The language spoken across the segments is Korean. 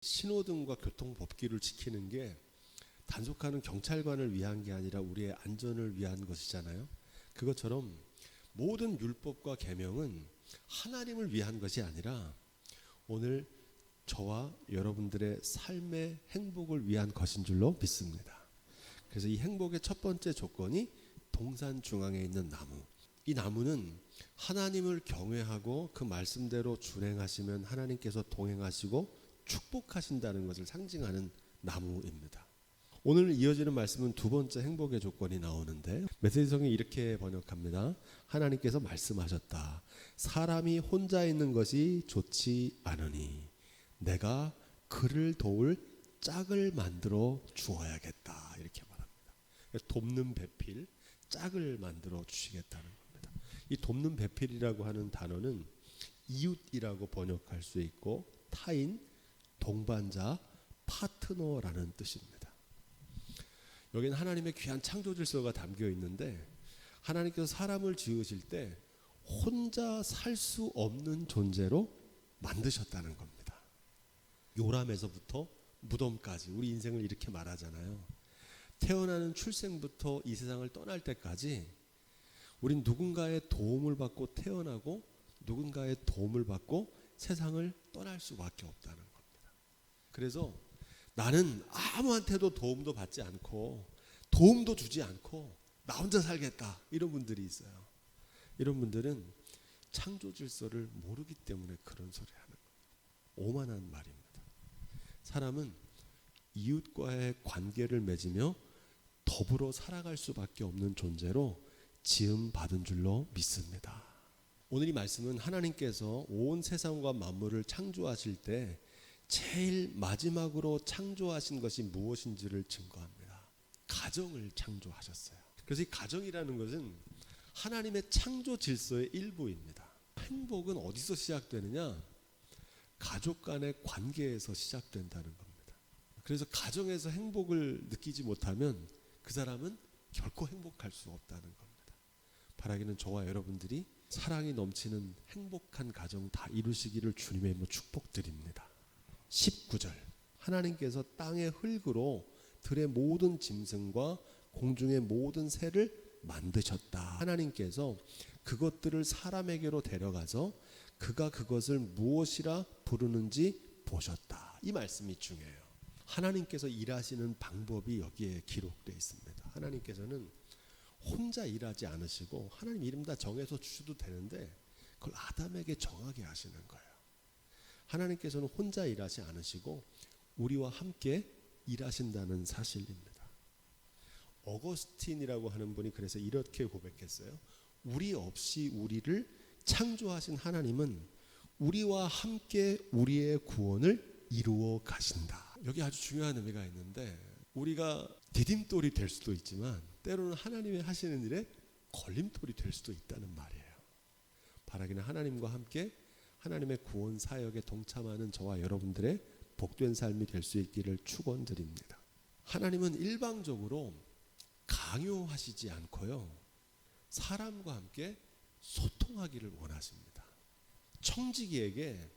신호등과 교통법규를 지키는 게 단속하는 경찰관을 위한 게 아니라 우리의 안전을 위한 것이잖아요. 그것처럼 모든 율법과 계명은 하나님을 위한 것이 아니라 오늘 저와 여러분들의 삶의 행복을 위한 것인 줄로 믿습니다. 그래서 이 행복의 첫 번째 조건이 동산 중앙에 있는 나무. 이 나무는 하나님을 경외하고 그 말씀대로 준행하시면 하나님께서 동행하시고 축복하신다는 것을 상징하는 나무입니다. 오늘 이어지는 말씀은 두 번째 행복의 조건이 나오는데 메시지성이 이렇게 번역합니다. 하나님께서 말씀하셨다. 사람이 혼자 있는 것이 좋지 않으니 내가 그를 도울 짝을 만들어 주어야겠다. 이렇게 말합니다. 돕는 배필, 짝을 만들어 주시겠다는 겁니다. 이 돕는 배필이라고 하는 단어는 이웃이라고 번역할 수 있고 타인, 동반자, 파트너라는 뜻입니다. 여기는 하나님의 귀한 창조 질서가 담겨 있는데 하나님께서 사람을 지으실 때 혼자 살 수 없는 존재로 만드셨다는 겁니다. 요람에서부터 무덤까지 우리 인생을 이렇게 말하잖아요. 태어나는 출생부터 이 세상을 떠날 때까지 우린 누군가의 도움을 받고 태어나고 누군가의 도움을 받고 세상을 떠날 수밖에 없다는 겁니다. 그래서 나는 아무한테도 도움도 받지 않고 도움도 주지 않고 나 혼자 살겠다 이런 분들이 있어요. 이런 분들은 창조 질서를 모르기 때문에 그런 소리 하는 거예요. 오만한 말입니다. 사람은 이웃과의 관계를 맺으며 더불어 살아갈 수밖에 없는 존재로 지음 받은 줄로 믿습니다. 오늘 이 말씀은 하나님께서 온 세상과 만물을 창조하실 때 제일 마지막으로 창조하신 것이 무엇인지를 증거합니다. 가정을 창조하셨어요. 그래서 이 가정이라는 것은 하나님의 창조 질서의 일부입니다. 행복은 어디서 시작되느냐? 가족 간의 관계에서 시작된다는 겁니다. 그래서 가정에서 행복을 느끼지 못하면 그 사람은 결코 행복할 수 없다는 겁니다. 바라기는 저와 여러분들이 사랑이 넘치는 행복한 가정 다 이루시기를 주님의 이름으로 축복드립니다. 19절 하나님께서 땅의 흙으로 들의 모든 짐승과 공중의 모든 새를 만드셨다. 하나님께서 그것들을 사람에게로 데려가서 그가 그것을 무엇이라 부르는지 보셨다. 이 말씀이 중요해요. 하나님께서 일하시는 방법이 여기에 기록되어 있습니다. 하나님께서는 혼자 일하지 않으시고 하나님 이름 다 정해서 주셔도 되는데 그걸 아담에게 정하게 하시는 거예요. 하나님께서는 혼자 일하지 않으시고 우리와 함께 일하신다는 사실입니다. 어거스틴이라고 하는 분이 그래서 이렇게 고백했어요. 우리 없이 우리를 창조하신 하나님은 우리와 함께 우리의 구원을 이루어 가신다. 여기 아주 중요한 의미가 있는데 우리가 디딤돌이 될 수도 있지만 때로는 하나님이 하시는 일에 걸림돌이 될 수도 있다는 말이에요. 바라기는 하나님과 함께 하나님의 구원 사역에 동참하는 저와 여러분들의 복된 삶이 될 수 있기를 축원드립니다. 하나님은 일방적으로 강요하시지 않고요. 사람과 함께 소통하기를 원하십니다. 청지기에게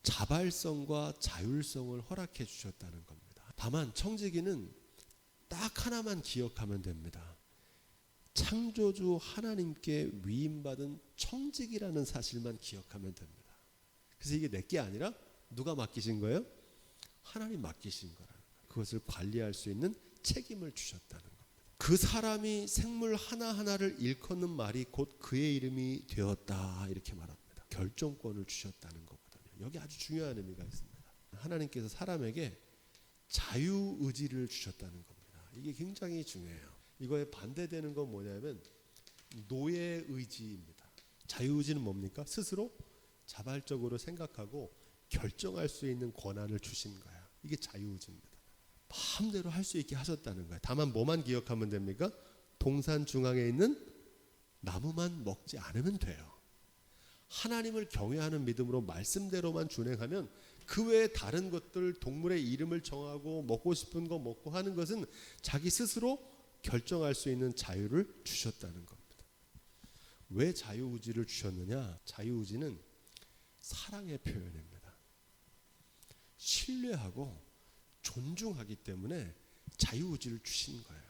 자발성과 자율성을 허락해 주셨다는 겁니다. 다만 청지기는 딱 하나만 기억하면 됩니다. 창조주 하나님께 위임받은 청직이라는 사실만 기억하면 됩니다. 그래서 이게 내게 아니라 누가 맡기신 거예요? 하나님 맡기신 거라는 거예요. 그것을 관리할 수 있는 책임을 주셨다는 겁니다. 그 사람이 생물 하나하나를 일컫는 말이 곧 그의 이름이 되었다 이렇게 말합니다. 결정권을 주셨다는 거거든요. 여기 아주 중요한 의미가 있습니다. 하나님께서 사람에게 자유의지를 주셨다는 겁니다. 이게 굉장히 중요해요. 이거에 반대되는 건 뭐냐면 노예의지입니다. 자유의지는 뭡니까? 스스로 자발적으로 생각하고 결정할 수 있는 권한을 주신 거야. 이게 자유의지입니다. 마음대로 할 수 있게 하셨다는 거야. 다만 뭐만 기억하면 됩니까? 동산 중앙에 있는 나무만 먹지 않으면 돼요. 하나님을 경외하는 믿음으로 말씀대로만 준행하면 그 외에 다른 것들 동물의 이름을 정하고 먹고 싶은 거 먹고 하는 것은 자기 스스로 결정할 수 있는 자유를 주셨다는 겁니다. 왜 자유의지를 주셨느냐? 자유의지는 사랑의 표현입니다. 신뢰하고 존중하기 때문에 자유의지를 주신 거예요.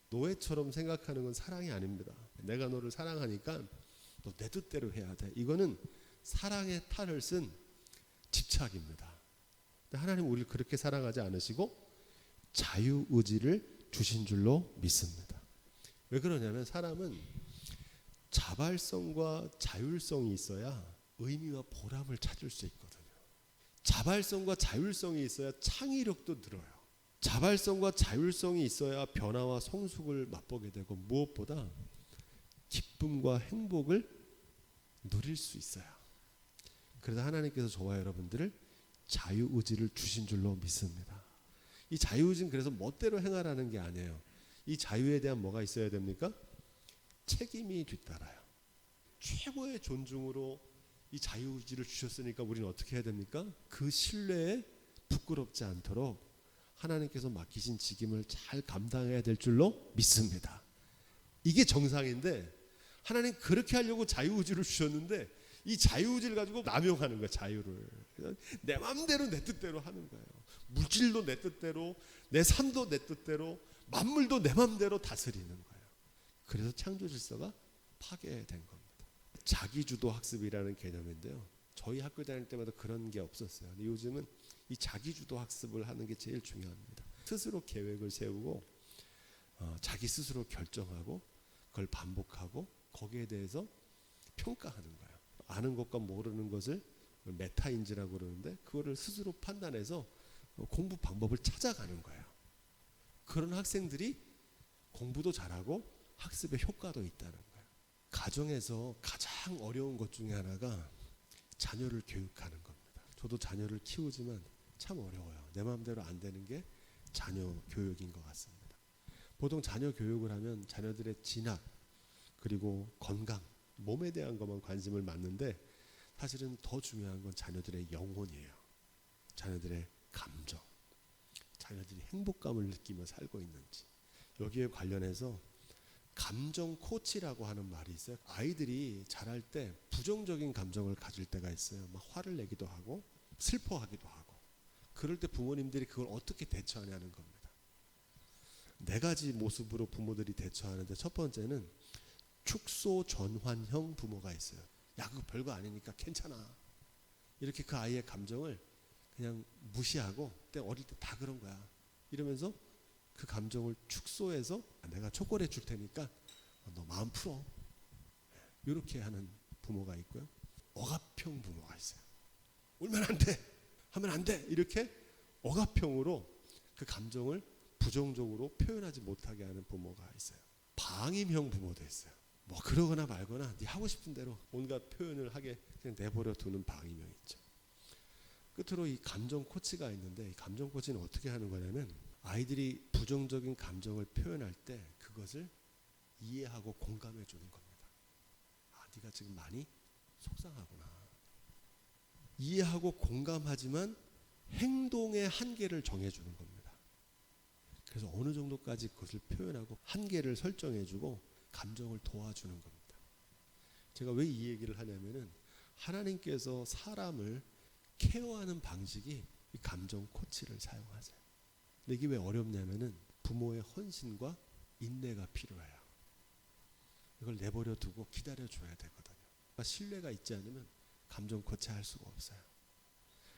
노예처럼 생각하는 건 사랑이 아닙니다. 내가 너를 사랑하니까 너 내 뜻대로 해야 돼. 이거는 사랑의 탈을 쓴 집착입니다. 근데 하나님 우리를 그렇게 사랑하지 않으시고 자유의지를 주신 줄로 믿습니다. 왜 그러냐면 사람은 자발성과 자율성이 있어야 의미와 보람을 찾을 수 있거든요. 자발성과 자율성이 있어야 창의력도 늘어요. 자발성과 자율성이 있어야 변화와 성숙을 맛보게 되고 무엇보다 기쁨과 행복을 누릴 수 있어요. 그래서 하나님께서 저와 여러분들을 자유의지를 주신 줄로 믿습니다. 이 자유의지는 그래서 멋대로 행하라는 게 아니에요. 이 자유에 대한 뭐가 있어야 됩니까? 책임이 뒤따라요. 최고의 존중으로 이 자유의지를 주셨으니까 우리는 어떻게 해야 됩니까? 그 신뢰에 부끄럽지 않도록 하나님께서 맡기신 직임을 잘 감당해야 될 줄로 믿습니다. 이게 정상인데 하나님 그렇게 하려고 자유의지를 주셨는데 이 자유의지를 가지고 남용하는 거예요. 자유를. 내 마음대로 내 뜻대로 하는 거예요. 물질도 내 뜻대로, 내 삶도 내 뜻대로, 만물도 내 마음대로 다스리는 거예요. 그래서 창조 질서가 파괴된 겁니다. 자기주도 학습이라는 개념인데요. 저희 학교 다닐 때마다 그런 게 없었어요. 근데 요즘은 이 자기주도 학습을 하는 게 제일 중요합니다. 스스로 계획을 세우고 자기 스스로 결정하고 그걸 반복하고 거기에 대해서 평가하는 거예요. 아는 것과 모르는 것을 메타인지라고 그러는데 그거를 스스로 판단해서 공부 방법을 찾아가는 거예요. 그런 학생들이 공부도 잘하고 학습에 효과도 있다는 거예요. 가정에서 가장 어려운 것 중에 하나가 자녀를 교육하는 겁니다. 저도 자녀를 키우지만 참 어려워요. 내 마음대로 안 되는 게 자녀 교육인 것 같습니다. 보통 자녀 교육을 하면 자녀들의 진학 그리고 건강, 몸에 대한 것만 관심을 갖는데 사실은 더 중요한 건 자녀들의 영혼이에요. 자녀들의 감정, 자녀들이 행복감을 느끼며 살고 있는지. 여기에 관련해서 감정 코치라고 하는 말이 있어요. 아이들이 자랄 때 부정적인 감정을 가질 때가 있어요. 막 화를 내기도 하고 슬퍼하기도 하고. 그럴 때 부모님들이 그걸 어떻게 대처하냐는 겁니다. 네 가지 모습으로 부모들이 대처하는데 첫 번째는 축소 전환형 부모가 있어요. 야 그거 별거 아니니까 괜찮아. 이렇게 그 아이의 감정을 그냥 무시하고 그때 어릴 때 다 그런 거야. 이러면서 그 감정을 축소해서 내가 초콜릿 줄 테니까 너 마음 풀어. 이렇게 하는 부모가 있고요. 억압형 부모가 있어요. 울면 안 돼. 하면 안 돼. 이렇게 억압형으로 그 감정을 부정적으로 표현하지 못하게 하는 부모가 있어요. 방임형 부모도 있어요. 뭐 그러거나 말거나 네 하고 싶은 대로 온갖 표현을 하게 그냥 내버려 두는 방임형 있죠. 끝으로 이 감정 코치가 있는데 이 감정 코치는 어떻게 하는 거냐면 아이들이 부정적인 감정을 표현할 때 그것을 이해하고 공감해 주는 겁니다. 아, 네가 지금 많이 속상하구나. 이해하고 공감하지만 행동의 한계를 정해주는 겁니다. 그래서 어느 정도까지 그것을 표현하고 한계를 설정해주고 감정을 도와주는 겁니다. 제가 왜 이 얘기를 하냐면은 하나님께서 사람을 케어하는 방식이 이 감정 코치를 사용하세요. 근데 이게 왜 어렵냐면은 부모의 헌신과 인내가 필요해요. 이걸 내버려 두고 기다려 줘야 되거든요. 그러니까 신뢰가 있지 않으면 감정 코치할 수가 없어요.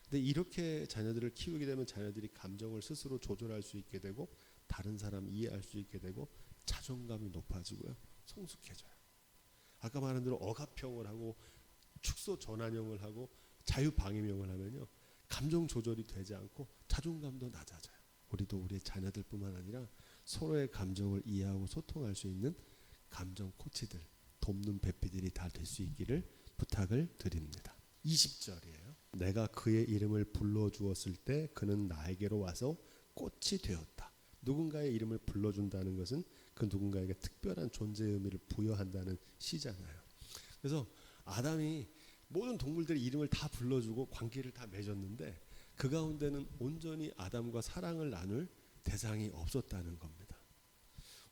근데 이렇게 자녀들을 키우게 되면 자녀들이 감정을 스스로 조절할 수 있게 되고 다른 사람 이해할 수 있게 되고 자존감이 높아지고요. 성숙해져요. 아까 말한 대로 억압형을 하고 축소 전환형을 하고 자유방임형을 하면요. 감정 조절이 되지 않고 자존감도 낮아져요. 우리도 우리의 자녀들뿐만 아니라 서로의 감정을 이해하고 소통할 수 있는 감정 코치들, 돕는 배필들이 다 될 수 있기를 부탁을 드립니다. 20절이에요. 내가 그의 이름을 불러주었을 때 그는 나에게로 와서 꽃이 되었다. 누군가의 이름을 불러준다는 것은 그 누군가에게 특별한 존재의 의미를 부여한다는 시잖아요. 그래서 아담이 모든 동물들의 이름을 다 불러주고 관계를 다 맺었는데 그 가운데는 온전히 아담과 사랑을 나눌 대상이 없었다는 겁니다.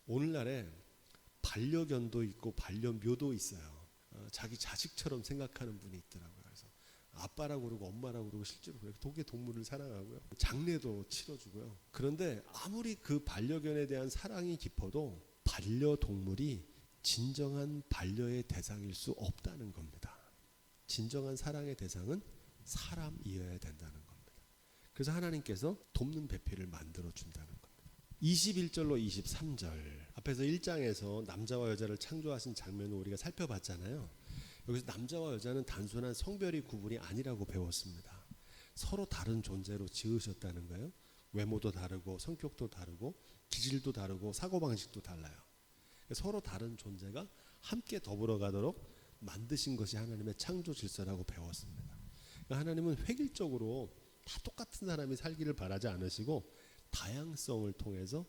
오늘날에 반려견도 있고 반려묘도 있어요. 자기 자식처럼 생각하는 분이 있더라고요. 그래서 아빠라고 그러고 엄마라고 그러고 실제로 그래요. 독의 동물을 사랑하고요. 장례도 치러주고요. 그런데 아무리 그 반려견에 대한 사랑이 깊어도 반려동물이 진정한 반려의 대상일 수 없다는 겁니다. 진정한 사랑의 대상은 사람이어야 된다는 겁니다. 그래서 하나님께서 돕는 배필을 만들어 준다는 겁니다. 21절로 23절 앞에서 1장에서 남자와 여자를 창조하신 장면을 우리가 살펴봤잖아요. 여기서 남자와 여자는 단순한 성별이 구분이 아니라고 배웠습니다. 서로 다른 존재로 지으셨다는 거예요. 외모도 다르고 성격도 다르고 기질도 다르고 사고방식도 달라요. 서로 다른 존재가 함께 더불어 가도록 만드신 것이 하나님의 창조 질서라고 배웠습니다. 그러니까 하나님은 획일적으로 다 똑같은 사람이 살기를 바라지 않으시고 다양성을 통해서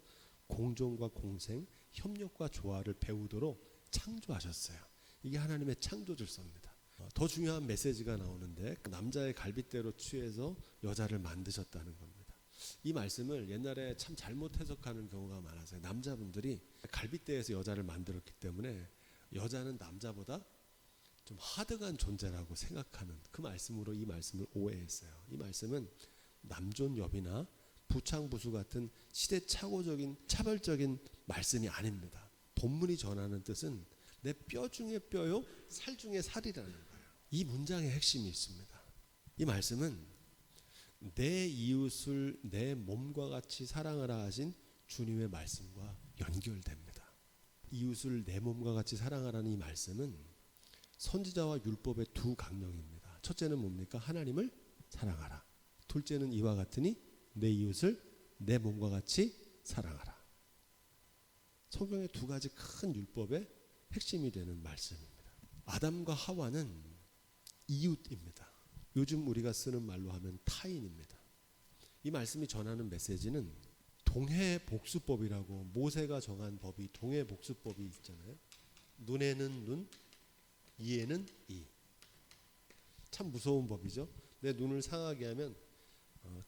공존과 공생, 협력과 조화를 배우도록 창조하셨어요. 이게 하나님의 창조 질서입니다. 더 중요한 메시지가 나오는데 남자의 갈빗대로 취해서 여자를 만드셨다는 겁니다. 이 말씀을 옛날에 참 잘못 해석하는 경우가 많아서요. 남자분들이 갈빗대에서 여자를 만들었기 때문에 여자는 남자보다 좀 하등한 존재라고 생각하는 그 말씀으로 이 말씀을 오해했어요. 이 말씀은 남존여비나 부창부수 같은 시대착오적인 차별적인 말씀이 아닙니다. 본문이 전하는 뜻은 내 뼈 중에 뼈요 살 중에 살이라는 거예요. 이 문장의 핵심이 있습니다. 이 말씀은 내 이웃을 내 몸과 같이 사랑하라 하신 주님의 말씀과 연결됩니다. 이웃을 내 몸과 같이 사랑하라는 이 말씀은 선지자와 율법의 두 강령입니다. 첫째는 뭡니까? 하나님을 사랑하라. 둘째는 이와 같으니 내 이웃을 내 몸과 같이 사랑하라. 성경의 두 가지 큰 율법의 핵심이 되는 말씀입니다. 아담과 하와는 이웃입니다. 요즘 우리가 쓰는 말로 하면 타인입니다. 이 말씀이 전하는 메시지는 동해복수법이라고 모세가 정한 법이 동해복수법이 있잖아요. 눈에는 눈, 이에는 이. 참 무서운 법이죠. 내 눈을 상하게 하면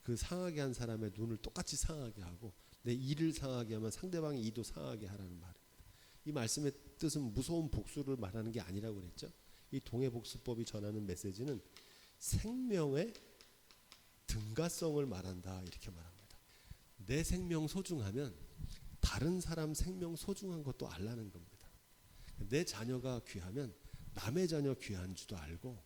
그 상하게 한 사람의 눈을 똑같이 상하게 하고 내 이를 상하게 하면 상대방의 이도 상하게 하라는 말입니다. 이 말씀의 뜻은 무서운 복수를 말하는 게 아니라고 그랬죠. 이 동해복수법이 전하는 메시지는 생명의 등가성을 말한다 이렇게 말합니다. 내 생명 소중하면 다른 사람 생명 소중한 것도 알라는 겁니다. 내 자녀가 귀하면 남의 자녀 귀한 줄도 알고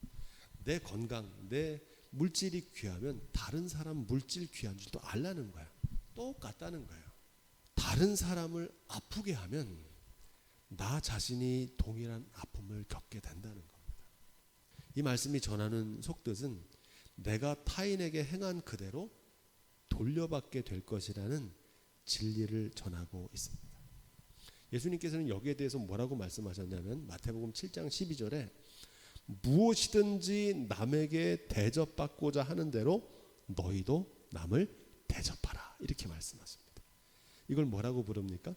내 건강, 내 물질이 귀하면 다른 사람 물질 귀한 줄도 알라는 거야. 똑같다는 거예요. 다른 사람을 아프게 하면 나 자신이 동일한 아픔을 겪게 된다는 겁니다. 이 말씀이 전하는 속뜻은 내가 타인에게 행한 그대로 돌려받게 될 것이라는 진리를 전하고 있습니다. 예수님께서는 여기에 대해서 뭐라고 말씀하셨냐면 마태복음 7장 12절에 무엇이든지 남에게 대접받고자 하는 대로 너희도 남을 대접하라 이렇게 말씀하십니다. 이걸 뭐라고 부릅니까?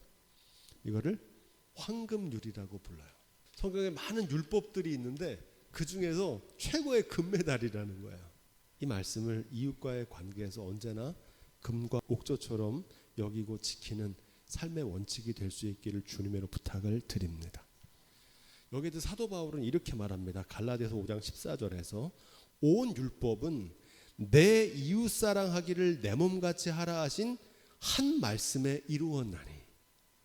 이거를 황금률이라고 불러요. 성경에 많은 율법들이 있는데 그 중에서 최고의 금메달이라는 거예요. 이 말씀을 이웃과의 관계에서 언제나 금과 옥조처럼 여기고 지키는 삶의 원칙이 될 수 있기를 주님으로 부탁을 드립니다. 여기에도 사도 바울은 이렇게 말합니다. 갈라디아서 5장 14절에서 온 율법은 내 이웃 사랑하기를 내 몸같이 하라 하신 한 말씀에 이루었나니.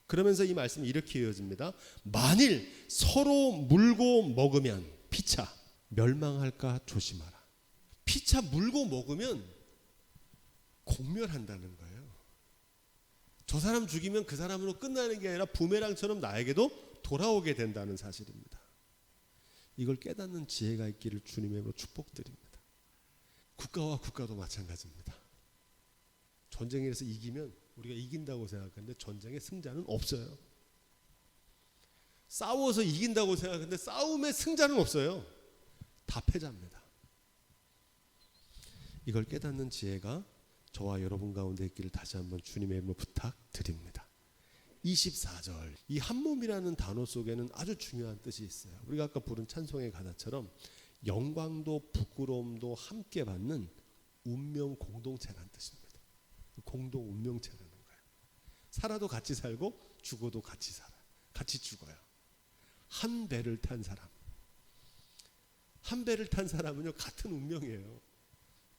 그러면서 이 말씀이 이렇게 이어집니다. 만일 서로 물고 먹으면 피차 멸망할까 조심하라. 피차 물고 먹으면 공멸한다는 거예요. 저 사람 죽이면 그 사람으로 끝나는 게 아니라 부메랑처럼 나에게도 돌아오게 된다는 사실입니다. 이걸 깨닫는 지혜가 있기를 주님의 이름으로 축복드립니다. 국가와 국가도 마찬가지입니다. 전쟁에서 이기면 우리가 이긴다고 생각하는데 전쟁의 승자는 없어요. 싸워서 이긴다고 생각하는데 싸움의 승자는 없어요. 다 패자입니다. 이걸 깨닫는 지혜가 저와 여러분 가운데 있기를 다시 한번 주님의 이름으로 부탁드립니다. 24절 이 한몸이라는 단어 속에는 아주 중요한 뜻이 있어요. 우리가 아까 부른 찬송의 가사처럼 영광도 부끄러움도 함께 받는 운명 공동체라는 뜻입니다. 공동 운명체라는 거예요. 살아도 같이 살고 죽어도 같이 살아요. 같이 죽어요. 한 배를 탄 사람, 한 배를 탄 사람은요 같은 운명이에요.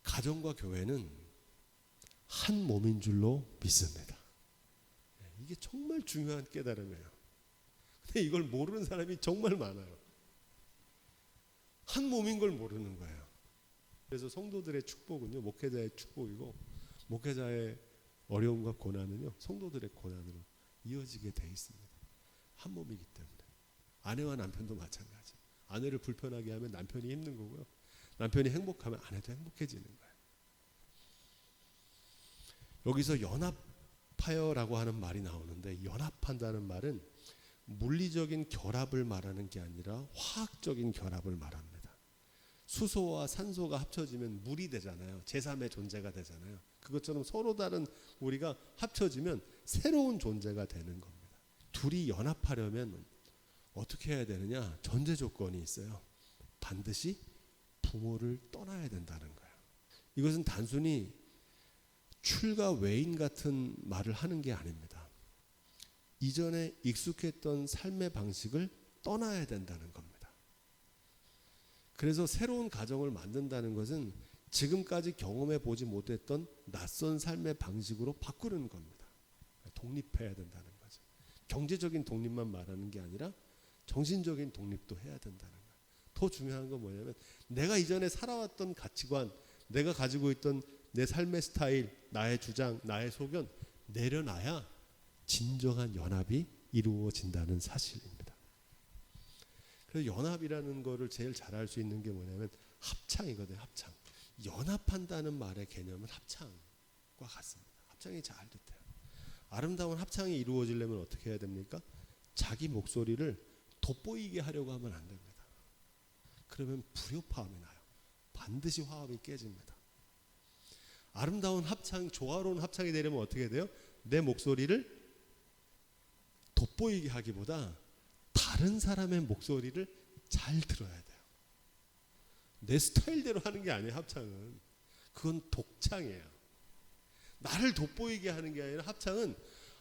가정과 교회는 한 몸인 줄로 믿습니다. 이게 정말 중요한 깨달음이에요. 근데 이걸 모르는 사람이 정말 많아요. 한 몸인 걸 모르는 거예요. 그래서 성도들의 축복은요 목회자의 축복이고, 목회자의 어려움과 고난은요 성도들의 고난으로 이어지게 돼 있습니다. 한 몸이기 때문에. 아내와 남편도 마찬가지. 아내를 불편하게 하면 남편이 힘든 거고요, 남편이 행복하면 아내도 행복해지는 거예요. 여기서 연합하여라고 하는 말이 나오는데, 연합한다는 말은 물리적인 결합을 말하는 게 아니라 화학적인 결합을 말합니다. 수소와 산소가 합쳐지면 물이 되잖아요. 제3의 존재가 되잖아요. 그것처럼 서로 다른 우리가 합쳐지면 새로운 존재가 되는 겁니다. 둘이 연합하려면 어떻게 해야 되느냐? 전제 조건이 있어요. 반드시 부모를 떠나야 된다는 거예요. 이것은 단순히 출가 외인 같은 말을 하는 게 아닙니다. 이전에 익숙했던 삶의 방식을 떠나야 된다는 겁니다. 그래서 새로운 가정을 만든다는 것은 지금까지 경험해 보지 못했던 낯선 삶의 방식으로 바꾸는 겁니다. 독립해야 된다는 거죠. 경제적인 독립만 말하는 게 아니라 정신적인 독립도 해야 된다는 거예요. 더 중요한 건 뭐냐면, 내가 이전에 살아왔던 가치관, 내가 가지고 있던 내 삶의 스타일, 나의 주장, 나의 소견 내려놔야 진정한 연합이 이루어진다는 사실입니다. 그래서 연합이라는 거를 제일 잘 알 수 있는 게 뭐냐면 합창이거든요. 합창. 연합한다는 말의 개념은 합창과 같습니다. 합창이 잘 됐대요. 아름다운 합창이 이루어지려면 어떻게 해야 됩니까? 자기 목소리를 돋보이게 하려고 하면 안 됩니다. 그러면 불협화음이 나요. 반드시 화합이 깨집니다. 아름다운 합창, 조화로운 합창이 되려면 어떻게 돼요? 내 목소리를 돋보이게 하기보다 다른 사람의 목소리를 잘 들어야 돼요. 내 스타일대로 하는 게 아니에요. 합창은 그건 독창이에요. 나를 돋보이게 하는 게 아니라 합창은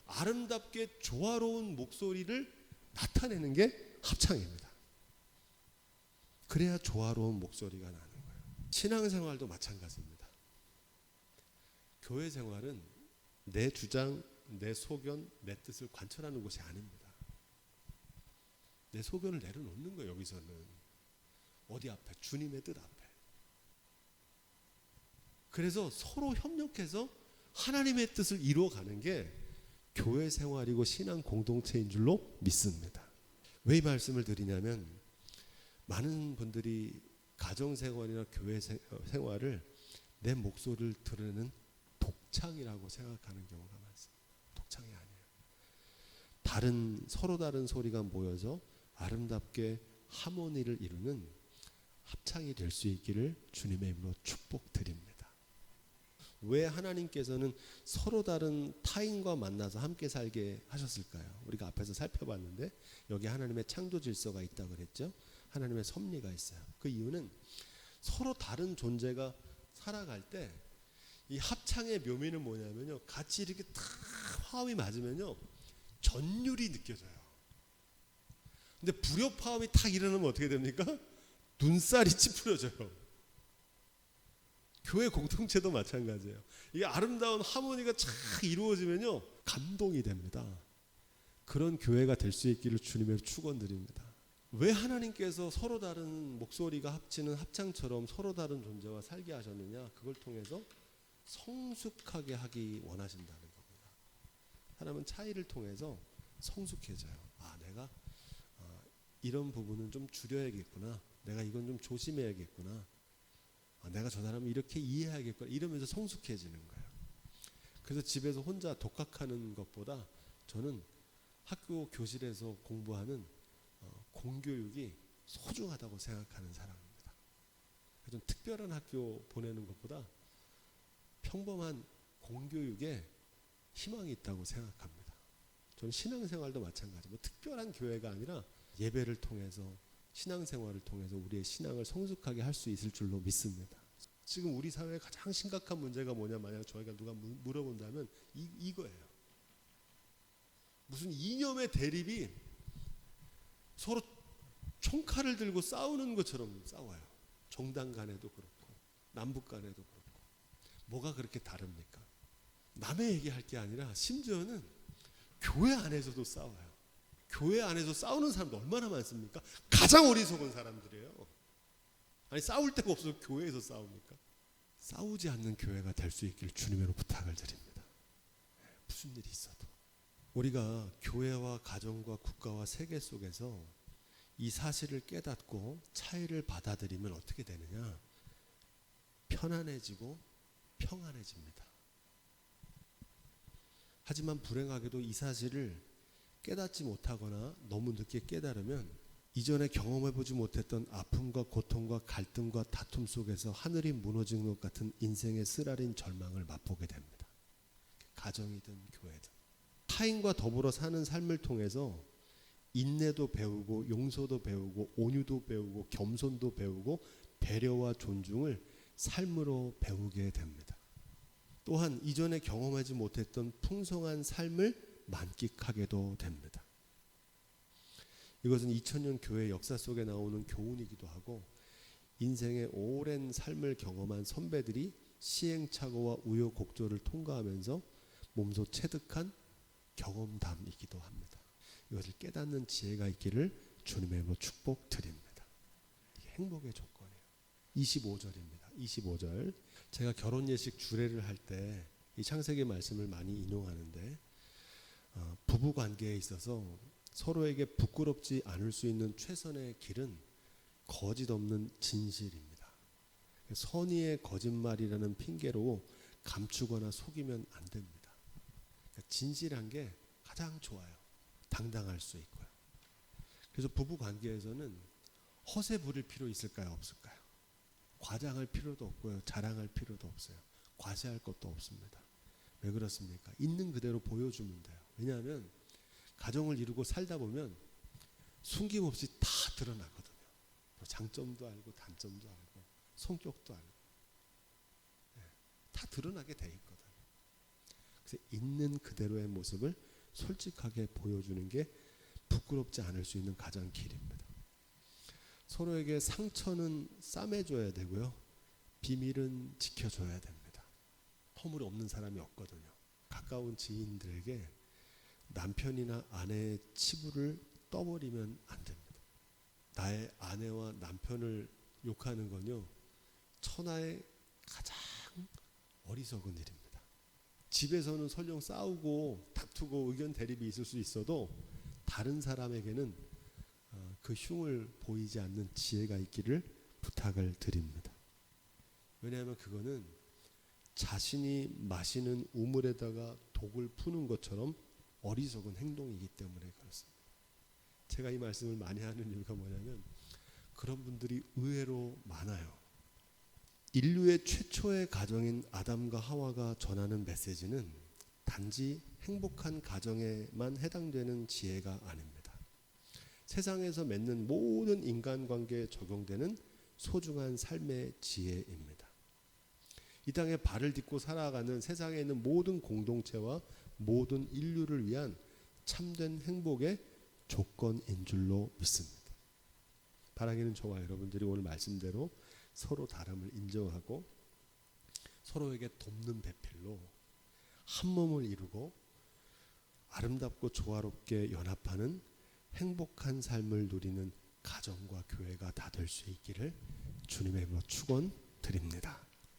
아름답게 조화로운 목소리를 나타내는 게 합창입니다. 그래야 조화로운 목소리가 나는 거예요. 신앙생활도 마찬가지입니다. 교회 생활은 내 주장, 내 소견, 내 뜻을 관철하는 곳이 아닙니다. 내 소견을 내려놓는 거예요. 여기서는 어디 앞에? 주님의 뜻 앞에. 그래서 서로 협력해서 하나님의 뜻을 이루어가는 게 교회 생활이고 신앙 공동체인 줄로 믿습니다. 왜 이 말씀을 드리냐면, 많은 분들이 가정생활이나 교회 생활을 내 목소리를 드러내는 독창이라고 생각하는 경우가 많습니다. 독창이 아니에요. 서로 다른 소리가 모여서 아름답게 하모니를 이루는 합창이 될 수 있기를 주님의 이름으로 축복드립니다. 왜 하나님께서는 서로 다른 타인과 만나서 함께 살게 하셨을까요? 우리가 앞에서 살펴봤는데 여기 하나님의 창조 질서가 있다고 그랬죠. 하나님의 섭리가 있어요. 그 이유는 서로 다른 존재가 살아갈 때 이 합창의 묘미는 뭐냐면요, 같이 이렇게 탁 화음이 맞으면요 전율이 느껴져요. 근데 불협화음이 탁 일어나면 어떻게 됩니까? 눈살이 찌푸려져요. 교회 공동체도 마찬가지예요. 이게 아름다운 하모니가 착 이루어지면요 감동이 됩니다. 그런 교회가 될 수 있기를 주님의 축원드립니다. 왜 하나님께서 서로 다른 목소리가 합치는 합창처럼 서로 다른 존재와 살게 하셨느냐? 그걸 통해서 성숙하게 하기 원하신다는 겁니다. 사람은 차이를 통해서 성숙해져요. 내가 이런 부분은 좀 줄여야겠구나. 내가 이건 좀 조심해야겠구나. 내가 저 사람을 이렇게 이해해야겠구나. 이러면서 성숙해지는 거예요. 그래서 집에서 혼자 독학하는 것보다 저는 학교 교실에서 공부하는 공교육이 소중하다고 생각하는 사람입니다. 좀 특별한 학교 보내는 것보다 평범한 공교육에 희망이 있다고 생각합니다. 저는 신앙생활도 마찬가지. 특별한 교회가 아니라 예배를 통해서 신앙생활을 통해서 우리의 신앙을 성숙하게 할 수 있을 줄로 믿습니다. 지금 우리 사회의 가장 심각한 문제가 뭐냐, 만약 저희가 누가 물어본다면 이거예요. 무슨 이념의 대립이 서로 총칼을 들고 싸우는 것처럼 싸워요. 종단 간에도 그렇고 남북 간에도 그렇고 뭐가 그렇게 다릅니까? 남의 얘기할 게 아니라 심지어는 교회 안에서도 싸워요. 교회 안에서 싸우는 사람도 얼마나 많습니까? 가장 어리석은 사람들이에요. 아니 싸울 데가 없어서 교회에서 싸웁니까? 싸우지 않는 교회가 될 수 있길 주님으로 부탁을 드립니다. 무슨 일이 있어도 우리가 교회와 가정과 국가와 세계 속에서 이 사실을 깨닫고 차이를 받아들이면 어떻게 되느냐? 편안해지고 평안해집니다. 하지만 불행하게도 이 사실을 깨닫지 못하거나 너무 늦게 깨달으면 이전에 경험해보지 못했던 아픔과 고통과 갈등과 다툼 속에서 하늘이 무너진 것 같은 인생의 쓰라린 절망을 맛보게 됩니다. 가정이든 교회든 타인과 더불어 사는 삶을 통해서 인내도 배우고 용서도 배우고 온유도 배우고 겸손도 배우고 배려와 존중을 삶으로 배우게 됩니다. 또한 이전에 경험하지 못했던 풍성한 삶을 만끽하게도 됩니다. 이것은 2000년 교회 역사 속에 나오는 교훈이기도 하고 인생의 오랜 삶을 경험한 선배들이 시행착오와 우여곡절을 통과하면서 몸소 체득한 경험담이기도 합니다. 이것을 깨닫는 지혜가 있기를 주님의 이름으로 축복드립니다. 이게 행복의 조건이에요. 25절입니다. 25절. 제가 결혼 예식 주례를 할 때 이 창세기 말씀을 많이 인용하는데 부부 관계에 있어서 서로에게 부끄럽지 않을 수 있는 최선의 길은 거짓 없는 진실입니다. 선의의 거짓말이라는 핑계로 감추거나 속이면 안 됩니다. 진실한 게 가장 좋아요. 당당할 수 있고요. 그래서 부부 관계에서는 허세 부릴 필요 있을까요? 없을까요? 과장할 필요도 없고요. 자랑할 필요도 없어요. 과시할 것도 없습니다. 왜 그렇습니까? 있는 그대로 보여주면 돼요. 왜냐하면 가정을 이루고 살다 보면 숨김없이 다 드러나거든요. 장점도 알고 단점도 알고 성격도 알고 다 드러나게 돼 있거든요. 그래서 있는 그대로의 모습을 솔직하게 보여주는 게 부끄럽지 않을 수 있는 가장 길입니다. 서로에게 상처는 싸매줘야 되고요. 비밀은 지켜줘야 됩니다. 허물이 없는 사람이 없거든요. 가까운 지인들에게 남편이나 아내의 치부를 떠버리면 안 됩니다. 나의 아내와 남편을 욕하는 건요, 천하의 가장 어리석은 일입니다. 집에서는 설령 싸우고 다투고 의견 대립이 있을 수 있어도 다른 사람에게는 그 흉을 보이지 않는 지혜가 있기를 부탁을 드립니다. 왜냐하면 그거는 자신이 마시는 우물에다가 독을 푸는 것처럼 어리석은 행동이기 때문에 그렇습니다. 제가 이 말씀을 많이 하는 이유가 뭐냐면 그런 분들이 의외로 많아요. 인류의 최초의 가정인 아담과 하와가 전하는 메시지는 단지 행복한 가정에만 해당되는 지혜가 아닙니다. 세상에서 맺는 모든 인간관계에 적용되는 소중한 삶의 지혜입니다. 이 땅에 발을 딛고 살아가는 세상에 있는 모든 공동체와 모든 인류를 위한 참된 행복의 조건인 줄로 믿습니다. 바라기는 저와 여러분들이 오늘 말씀대로 서로 다름을 인정하고 서로에게 돕는 배필로 한 몸을 이루고 아름답고 조화롭게 연합하는 행복한 삶을 누리는 가정과 교회가 다 될 수 있기를 주님의 이름으로 축원드립니다.